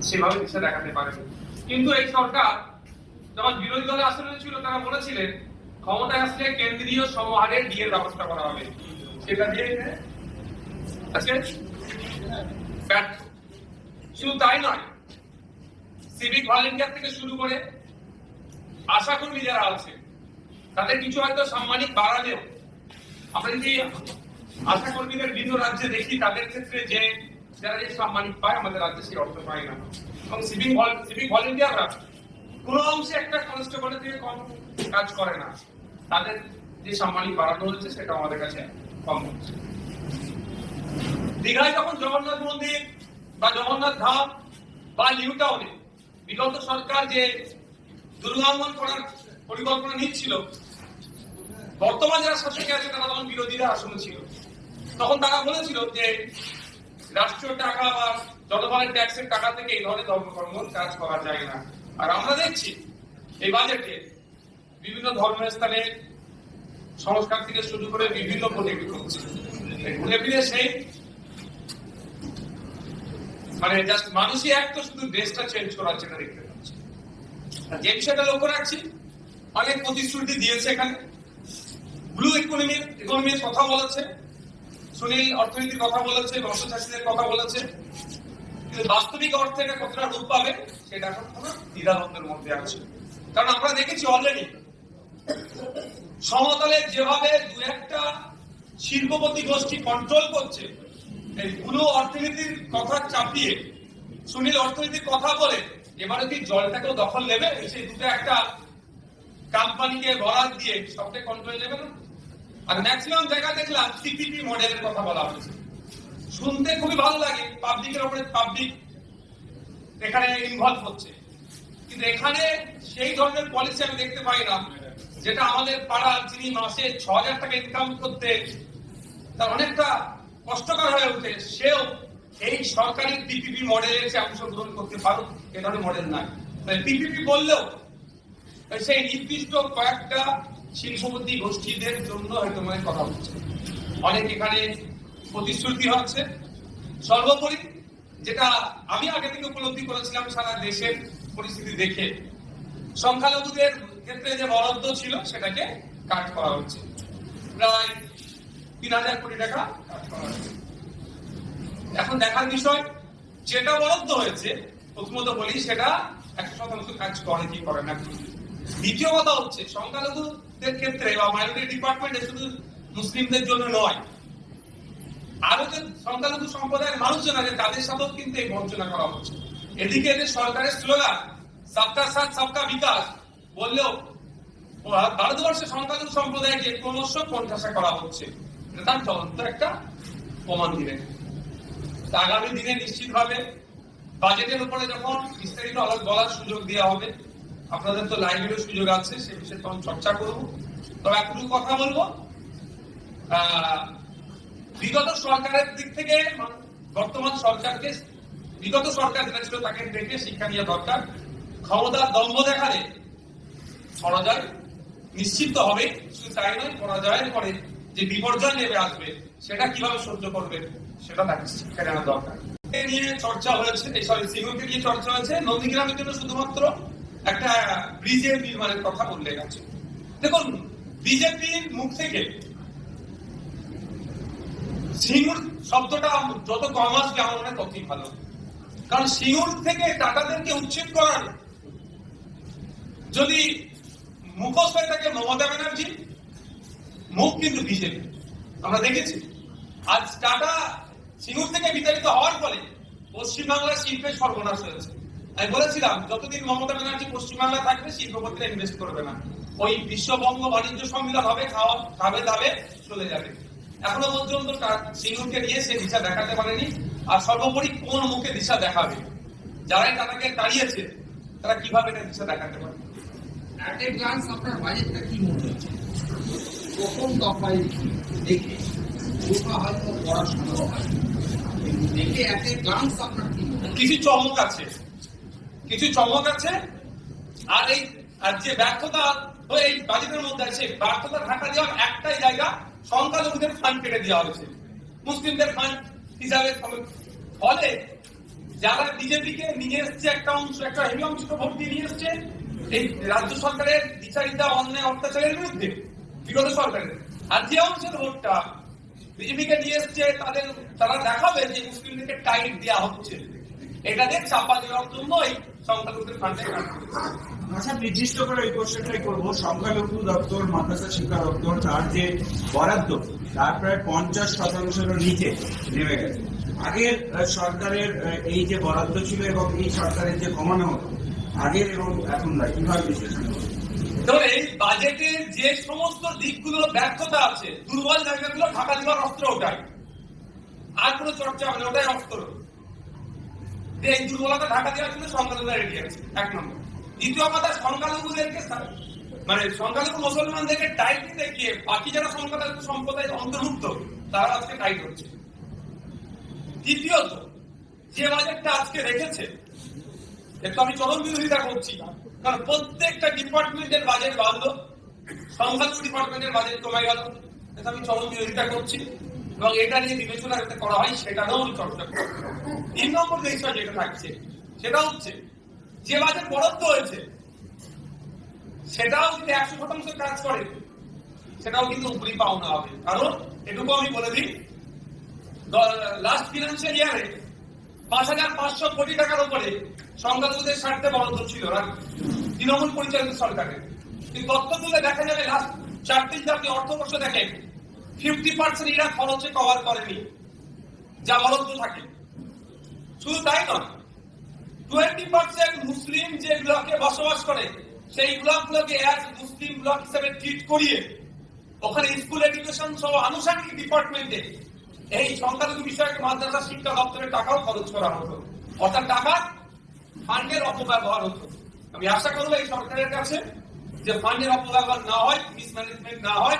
সেভাবে দিশা দেখাতে পারেন। কিন্তু এই সরকার যখন বিরোধী দলে আসলে ছিল তারা বলেছিলেন ক্ষমতায় আসলে কেন্দ্রীয় সমহারে ডিএর ব্যবস্থা করা হবে, সেটা দিয়ে ব্যর্থ। শুধু তাই নয়, সিভিক ভলেন্টিয়ার থেকে শুরু করে আশাকর্মী যারা আছে তাদের কিছু হয়তো সাম্মানিক বাড়ালেও আমরা যদি আশাকর্মীদের বিভিন্ন রাজ্যে দেখি তাদের ক্ষেত্রে যে যারা যে সাম্মানিক পায় আমাদের রাজ্যে সেই অর্থ পায় না। এবং সিভিক ভলেন্টিয়াররা কোনো অংশে একটা কনস্টেবলের থেকে কম কাজ করে না, তাদের যে সাম্মানিক বাড়ানো হচ্ছে সেটা আমাদের কাছে কম হচ্ছে। দীঘায় যখন জগন্নাথ মন্দির বা জগন্নাথ ধাম বা নিউ টাউনে বিগত সরকার যে দুর্গাঙ্গন করার পরিকল্পনা নিচ্ছিল, বর্তমান যারা শাসকে আছে তারা তখন বিরোধীরা আসনে ছিল, তখন তারা বলেছিল যে রাষ্ট্রীয় টাকা বা জনগণের ট্যাক্সের টাকা থেকে এই ধরনের ধর্মকর্ম কাজ করা যায় না। আর আমরা দেখছি এই বাজেটে বিভিন্ন ধর্মের স্থানে সংস্কার থেকে শুরু করে বিভিন্ন প্রজেক্ট হচ্ছে, ঘুরে ফিরে সেই মানে জাস্ট মানুষই এক তো শুধু দেশটা চেঞ্জ করার জন্য দেখতে পাচ্ছি। যে বিষয়টা লক্ষ্য রাখছি, অনেক প্রতিশ্রুতি দিয়েছে এখানে, ব্লু ইকোনমির কথা বলেছে, সুনীল অর্থনীতির কথা বলেছে, বর্ষচাষীদের কথা বলেছে, কিন্তু বাস্তবিক অর্থে এটা কতটা রূপ পাবে সেটা এখন কোনো দ্বিধাদ্বন্দ্বের মধ্যে আছে। কারণ আমরা দেখেছি অলরেডি সমতলে যেভাবে দু একটা শিল্পপতি গোষ্ঠী কন্ট্রোল করছে, এই ব্লু অর্থনীতির কথা চাপিয়ে সুনীল অর্থনীতির কথা বলে এবারে কি জলটাকেও দখল নেবে, সেই দুটো একটা কোম্পানিকে বরাদ দিয়ে সবটাই কন্ট্রোল নেবে না। আর ম্যাক্সিমাম জায়গা দেখলাম সিপিপি মডেলের কথা বলা হয়েছে, শুনতে খুবই ভালো লাগে, পাবলিকের উপরে পাবলিক এখানে ইনভলভ হচ্ছে, কিন্তু এখানে সেই ধরনের পলিসি আমি দেখতে পাই না যেটা আমাদের পাড়ার যিনি মাসে ৬,০০০ টাকা ইনকাম করতে তার অনেকটা কষ্টকর হয়ে ওঠে, সেও এই সরকারি পিপিপি মডেলের যে অংশগ্রহণ করতে পারুক, এ ধরনের মডেল নাই। পিপিপি বললেও সেই নির্দিষ্ট কয়েকটা শিল্পপতি গোষ্ঠীদের জন্য হয়তো কথা হচ্ছে, অনেক এখানে প্রতিশ্রুতি হচ্ছে। সর্বোপরি যেটা আমি আগে থেকে উপলব্ধি করেছিলাম সারা দেশের পরিস্থিতি দেখে, সংখ্যালঘুদের ক্ষেত্রে যে বরাদ্দ ছিল সেটাকে কাট করা হচ্ছে, প্রায় ৩,০০০ কোটি টাকা কাট করা হচ্ছে। এখন দেখার বিষয় যেটা বরাদ্দ হয়েছে, প্রথমত বলি সেটা ১০০% কাজ করে কি করে না। দ্বিতীয় কথা হচ্ছে সংখ্যালঘুদের ক্ষেত্রে বা মাইনরিটি ডিপার্টমেন্টে শুধু মুসলিমদের জন্য নয়, আরো যে সংখ্যালঘু সম্প্রদায়ের মানুষজন আছে তাদের সাথেও কিন্তু এই বঞ্চনা করা হচ্ছে। এদিকে এদের সরকারের স্লোগান সবকা সাথ সবকা বিকাশ বললেও ভারতবর্ষের সংখ্যালঘু সম্প্রদায়কে ক্রমশ কোণঠাসা করা হচ্ছে, তার জ্বলন্ত একটা প্রমাণ দিলেন। আগামী দিনে নিশ্চিতভাবে বাজেটের উপরে যখন বিস্তারিত বলার সুযোগ দেওয়া হবে, আপনাদের তো লাইভেরও সুযোগ আছে, সে বিষয়ে তখন চর্চা করবো। তবে এতটুকু কথা বলবো, বিগত সরকারের দিক থেকে বর্তমান সরকারকে, বিগত সরকার যেটা ছিল তাকে দেখে শিক্ষা নেওয়া দরকার। ক্ষমতার দম্ভ দেখালে পরাজয় নিশ্চিত হবে, শুধু তাই নয় পরাজয়ের পরে যে বিপর্যয় নেমে আসবে সেটা কিভাবে সহ্য করবে সেটা তাকে শিক্ষা নেওয়া দরকার। নিয়ে চর্চা হয়েছে, সিঙ্গুরকে নিয়ে চর্চা হয়েছে, নন্দীগ্রামের জন্য শুধুমাত্র একটা ব্রিজের নির্মাণের কথা উল্লেখ আছে। দেখুন, বিজেপির মুখ থেকে সিঙ্গুর শব্দটা যত কম আসবে আমার মনে হয় ততই ভালো, কারণ সিঙ্গুর থেকে টাটাদেরকে উচ্ছেদ করার যদি মুখোশ হয়ে থাকে মমতা ব্যানার্জি, মুখ কিন্তু বিজেপি। আমরা দেখেছি আজ টাটা সিঙ্গুর থেকে বিতাড়িত হওয়ার ফলে পশ্চিমবাংলার শিল্পের সর্বনাশ হয়েছে। আমি বলেছিলাম যতদিন মমতা ব্যানার্জি পশ্চিমবাংলা থাকবে শিল্পপতিরা ইনভেস্ট করবে না, ওই বিশ্ববঙ্গ বাণিজ্য সম্মেলন হবে, খাবে দাবে চলে যাবে। এখনো পর্যন্ত সিঙ্গুরকে নিয়ে সে দিশা দেখাতে পারেনি। আর সর্বোপরি কোন মুখে দিশা দেখাবে, যারাই তাদেরকে তাড়িয়েছে তারা কিভাবে দিশা দেখাতে পারে। এট এ গ্লান্স আপনার বাজেটটা কি মনে হচ্ছে? প্রথম দফায় দেখে হয়তো পড়াশোনা হয়, দেখে এট এ গ্লান্স আপনার কি মনে হয়? কিছু চমক আছে, আর যে ব্যর্থতা এই বাজেটের মধ্যে আছে, ব্যর্থতা ঢাকা দেওয়ার একটাই জায়গা, সংখ্যালঘুদের ফান্ড কেটে দেওয়া হয়েছে মুসলিমদের ফান্ড হিসাবে। ফলে যারা বিজেপিকে নিয়ে এসছে একটা অংশ, একটা হেভি অংশ ভোট দিয়ে নিয়ে এসছে এই রাজ্য সরকারের বিচারিতা অন্যায় অত্যাচারের বিরুদ্ধে বিগত সরকারের, আর যে অংশের ভোটটা বিজেপিকে নিয়ে এসছে তারা দেখাবে যে মুসলিমদেরকে টাইট দেওয়া হচ্ছে, এটা দিয়ে চাপা দেওয়ার জন্যই সংখ্যালঘুদের ফান্ডে কাজ করছে। আচ্ছা, নির্দিষ্ট করে এই কোশ্চেনটাই করবো। সংখ্যালঘু দপ্তর, মাদ্রাসা শিক্ষা দপ্তর, তার যে বরাদ্দ তার প্রায় 50% নিচে নেমে গেছে। আগের সরকারের এই যে বরাদ্দ ছিল এবং এই সরকারের যে কমানো হতো আগের এবং এখন কিভাবে বিশ্লেষণ করবে? ধরুন, এই বাজেটের যে সমস্ত দিকগুলোর ব্যর্থতা আছে, দুর্বল জায়গাগুলো ঢাকা দেওয়ার অস্ত্র ওটাই, আর কোনো চর্চা হবে না, ওটাই অস্ত্র। এই দুর্বলতা ঢাকা দেওয়ার জন্য সংখ্যালঘুরা রেডি আছে, এক নম্বর। দ্বিতীয় কথা, সংখ্যালঘুদেরকে মানে সংখ্যালঘু মুসলমানদেরকে টাইট দেখিয়ে বাকি যারা সংখ্যালঘু সম্প্রদায়ের অন্তর্ভুক্ত তারা আজকে টাইট হচ্ছে। তৃতীয়ত, যে বাজেটটা আজকে রেখেছে একটু আমি চরম বিরোধিতা করছি, কারণ প্রত্যেকটা ডিপার্টমেন্টের বাজেট বাড়লো, সংখ্যালঘু ডিপার্টমেন্টের বাজেট কমে গেল, এটা আমি চরম বিরোধিতা করছি এবং এটা নিয়ে বিবেচনা যাতে করা হয় সেটাও আমি চর্চা করছি। 3 নম্বর যে বিষয় যেটা থাকছে সেটা হচ্ছে যে বাজেট বরাদ্দ হয়েছে সেটাও যদি 100% কাজ করে সেটাও কিন্তু উপরি পাওনা হবে। কারণ এটুকু আমি বলে দিই, লাস্ট ফিনান্সিয়াল ইয়ারে 5,500 কোটি টাকার উপরে সংখ্যালঘুদের স্বার্থে বরাদ্দ ছিল তৃণমূল পরিচালিত সরকারের। কিন্তু তথ্য তুলে দেখা যাবে লাস্ট 4 জাতীয় অর্থবর্ষ দেখেন 50% এরা খরচে কভার করেনি যা বরাদ্দ থাকে। শুধু তাই নয়, 20% মুসলিম যে ব্লকে বসবাস করে সেই ব্লকগুলোকে মুসলিম ব্লক হিসেবে ট্রিট করিয়ে ওখানে স্কুল এডুকেশন সহ আনুষঙ্গিক ডিপার্টমেন্টে এই সংখ্যালঘু বিষয়ক মাদ্রাসা শিক্ষা দপ্তরের টাকাও খরচ করা হতো, অর্থাৎ টাকা ফান্ডের অপব্যবহার হতো। আমি আশা করবো এই সরকারের কাছে যে ফান্ডের অপব্যবহার না হয়, মিসম্যানেজমেন্ট না হয়,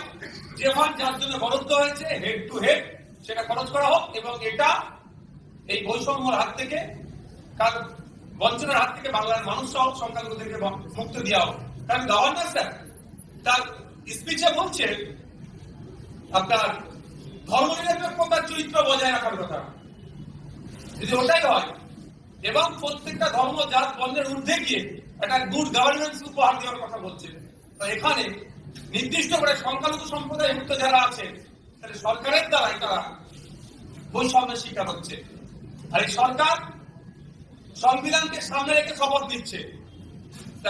যে ফান্ড যার জন্য বরাদ্দ হয়েছে হেড টু হেড সেটা খরচ করা হোক এবং এটা এই বৈষম্যের হাত থেকে, বঞ্চনার হাত থেকে বাংলার মানুষ সহ সংখ্যালঘুদেরকে মুক্ত দেওয়া হোক। কারণ গভর্নর স্যার তার স্পিচে বলছে আপনার ধর্মনিরপেক্ষতার চরিত্র বজায় রাখার কথা। যদি ওটাই হয় এবং প্রত্যেকটা ধর্ম জাত বর্ণের ঊর্ধ্বে গিয়ে একটা গুড গভর্নেন্স উপহার দেওয়ার কথা বলছে, তো এখানে নির্দিষ্ট করে সংখ্যালঘু সম্প্রদায় মুক্ত যারা আছে তাহলে সরকারের দ্বারাই তারা বৈষম্যের শিকার হচ্ছে। আর এই সরকার সংবিধানকে সামনে রেখে শপথ দিচ্ছে,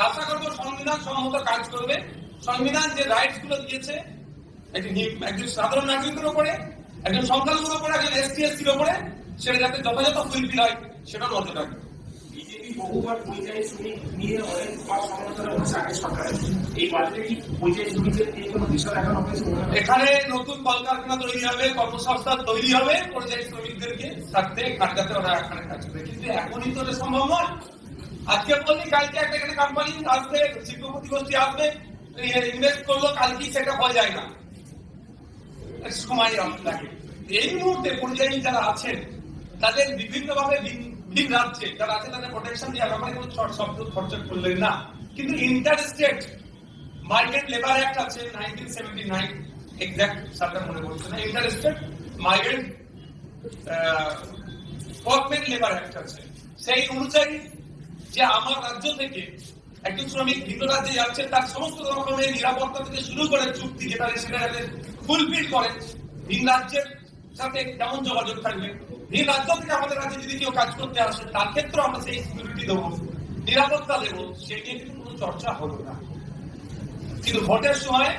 আশা করবো সংবিধান সম্মত কাজ করবে। সংবিধান যে রাইটস গুলো দিয়েছে একজন সাধারণ নাগরিকের উপরে, একজন সংখ্যালঘুর উপরে, একজন এসটি এসসির উপরে, সেটা যাতে যথাযথ ফুলফিল হয় সেটা নজর রাখবে। বিজেপি বহুবার পরিযায়ী শ্রমিক নিয়ে অনেক সমালোচনা করছে আগে সরকারের, এই বাজেটে কি পরিযায়ী শ্রমিকদের নিয়ে কোনো বিষয় দেখানো হয়েছে? এখানে নতুন কলকারখানা তৈরি হবে, কর্মসংস্থান তৈরি হবে, পরিযায়ী শ্রমিকদেরকে থাকতে খাটাতে ওরা এখানে কাজ করবে, কিন্তু এখনই তো সম্ভব নয়। আজকে বললি কালকে একটা এখানে কোম্পানি আসবে, শিল্পপতি গোষ্ঠী আসবে, ইনভেস্ট করলো, কালকেই সেটা হয়ে যায় না, সময় লাগে। এই মুহূর্তে পরিযায়ী যারা আছেন তাদের বিভিন্ন ভাবে ভিন রাজ্যে যারা আছে তাদের প্রোটেকশন দেওয়ার ব্যাপারে কোনো শব্দ খরচা করলেন না। কিন্তু inter state migrant labour act আছে 1979, এক্সাক্ট সালটা মনে পড়ছে না, inter state migrant workman labour act আছে। সেই অনুযায়ী যে আমার রাজ্য থেকে একজন শ্রমিক ভিন্ন রাজ্যে যাচ্ছে তার সমস্ত রকমের নিরাপত্তা থেকে শুরু করে চুক্তি যেটা রেসিডেন্ট ফুলফিল করে, ভিন রাজ্যের সাথে কেমন যোগাযোগ থাকবে, ভিন রাজ্য থেকে আমাদের রাজ্যে যদি কেউ কাজ করতে আসে তার ক্ষেত্রে আমরা সেই সিকিউরিটি দেবো, নিরাপত্তা দেবো, সে নিয়ে কিন্তু কোনো চর্চা হলো না। কিন্তু ভোটের সময়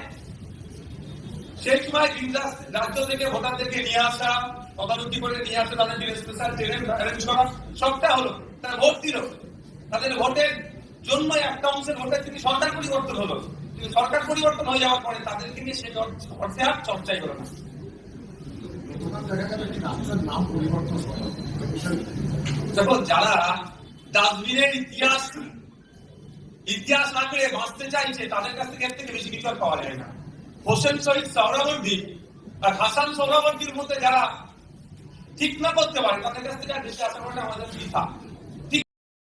সেই সময় ভিন রাজ্য থেকে ভোটারদেরকে নিয়ে আসা, তদারকি করে নিয়ে আসা, তাদের স্পেশাল ট্রেন অ্যারেঞ্জ করা সবটা হলো, তারা ভোট দিল, তাদের ভোটের জন্য একটা অংশের ভোটের থেকে সরকার পরিবর্তন হলো, কিন্তু সরকার পরিবর্তন হয়ে যাওয়ার পরে তাদেরকে নিয়ে সেই অর্থে আর চর্চাই হলো না। দেখো, যারা ডাস্টবিনের ইতিহাস না করে বাঁচতে চাইছে তাদের কাছ থেকে এর থেকে বেশি কিছু আর পাওয়া যায় না। হোসেন শহীদ সোহরাওয়ার্দী আর হাসান সোহরাওয়ার্দীর মধ্যে যারা ঠিক না করতে পারে তাদের কাছ থেকে আর বেশি আশা করাটা আমাদের বৃথা।